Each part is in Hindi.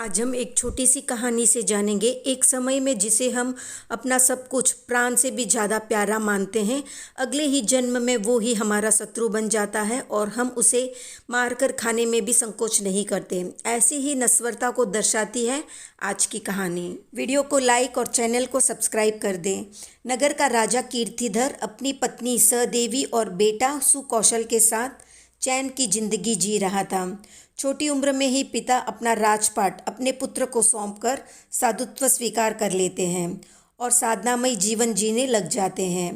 आज हम एक छोटी सी कहानी से जानेंगे। एक समय में जिसे हम अपना सब कुछ प्राण से भी ज़्यादा प्यारा मानते हैं, अगले ही जन्म में वो ही हमारा शत्रु बन जाता है और हम उसे मारकर खाने में भी संकोच नहीं करते। ऐसी ही नश्वरता को दर्शाती है आज की कहानी। वीडियो को लाइक और चैनल को सब्सक्राइब कर दें। नगर का राजा कीर्तिधर अपनी पत्नी सहदेवी और बेटा सुकौशल के साथ चैन की जिंदगी जी रहा था। छोटी उम्र में ही पिता अपना राजपाट अपने पुत्र को सौंपकर साधुत्व स्वीकार कर लेते हैं और साधनामय जीवन जीने लग जाते हैं।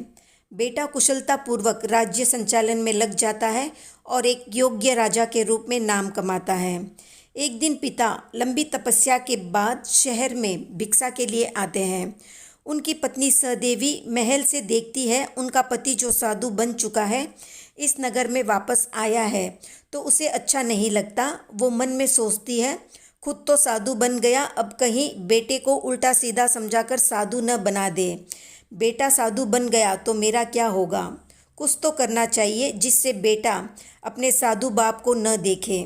बेटा कुशलतापूर्वक राज्य संचालन में लग जाता है और एक योग्य राजा के रूप में नाम कमाता है। एक दिन पिता लंबी तपस्या के बाद शहर में भिक्षा के लिए आते हैं। उनकी पत्नी सहदेवी महल से देखती है उनका पति जो साधु बन चुका है इस नगर में वापस आया है तो उसे अच्छा नहीं लगता। वो मन में सोचती है, खुद तो साधु बन गया, अब कहीं बेटे को उल्टा सीधा समझाकर साधु न बना दे। बेटा साधु बन गया तो मेरा क्या होगा? कुछ तो करना चाहिए जिससे बेटा अपने साधु बाप को न देखे।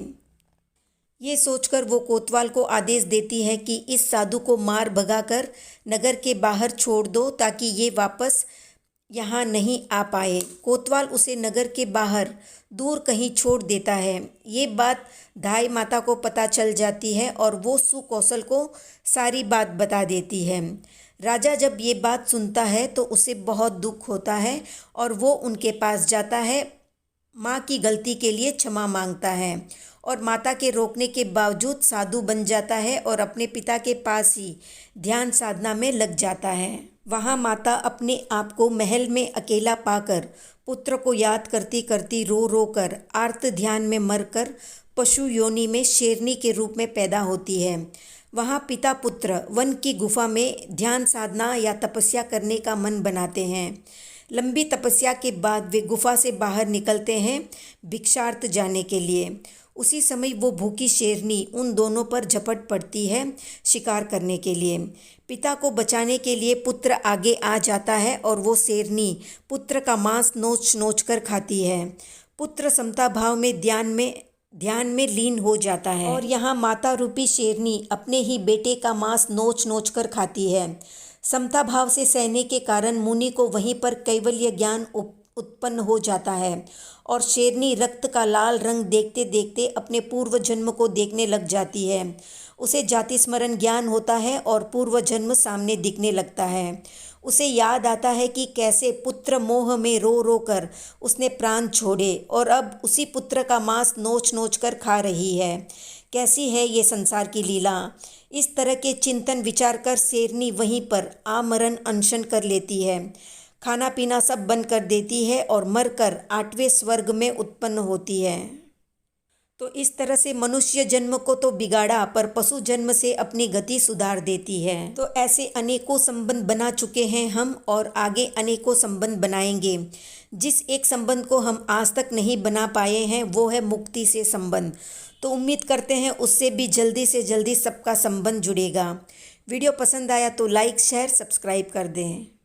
ये सोचकर वो कोतवाल को आदेश देती है कि इस साधु को मार भगाकर नगर के बाहर छोड़ दो ताकि ये वापस यहाँ नहीं आ पाए। कोतवाल उसे नगर के बाहर दूर कहीं छोड़ देता है। ये बात धाई माता को पता चल जाती है और वो सुकौशल को सारी बात बता देती है। राजा जब ये बात सुनता है तो उसे बहुत दुख होता है और वो उनके पास जाता है, माँ की गलती के लिए क्षमा मांगता है और माता के रोकने के बावजूद साधु बन जाता है और अपने पिता के पास ही ध्यान साधना में लग जाता है। वहाँ माता अपने आप को महल में अकेला पाकर पुत्र को याद करती करती रो रो कर आर्त ध्यान में मरकर पशु योनि में शेरनी के रूप में पैदा होती है। वहाँ पिता पुत्र वन की गुफा में ध्यान साधना या तपस्या करने का मन बनाते हैं। लंबी तपस्या के बाद वे गुफा से बाहर निकलते हैं भिक्षार्थ जाने के लिए। उसी समय वो भूखी शेरनी उन दोनों पर झपट पड़ती है शिकार करने के लिए। पिता को बचाने के लिए पुत्र आगे आ जाता है और वो शेरनी पुत्र का मांस नोच नोच कर खाती है। पुत्र समता भाव में ध्यान में लीन हो जाता है और यहाँ माता रूपी शेरनी अपने ही बेटे का मांस नोच नोच कर खाती है। समता भाव से सहने के कारण मुनि को वहीं पर कैवल्य ज्ञान उत्पन्न हो जाता है और शेरनी रक्त का लाल रंग देखते देखते अपने पूर्व जन्म को देखने लग जाती है। उसे जाति स्मरण ज्ञान होता है और पूर्व जन्म सामने दिखने लगता है। उसे याद आता है कि कैसे पुत्र मोह में रो रो कर उसने प्राण छोड़े और अब उसी पुत्र का मांस नोच नोच कर खा रही है। कैसी है ये संसार की लीला। इस तरह के चिंतन विचार कर शेरनी वहीं पर आमरण अनशन कर लेती है। खाना पीना सब बंद कर देती है और मरकर 8वें स्वर्ग में उत्पन्न होती है। तो इस तरह से मनुष्य जन्म को तो बिगाड़ा पर पशु जन्म से अपनी गति सुधार देती है। तो ऐसे अनेकों संबंध बना चुके हैं हम और आगे अनेकों संबंध बनाएंगे। जिस एक संबंध को हम आज तक नहीं बना पाए हैं वो है मुक्ति से संबंध। तो उम्मीद करते हैं उससे भी जल्दी से जल्दी सबका संबंध जुड़ेगा। वीडियो पसंद आया तो लाइक शेयर सब्सक्राइब कर दें।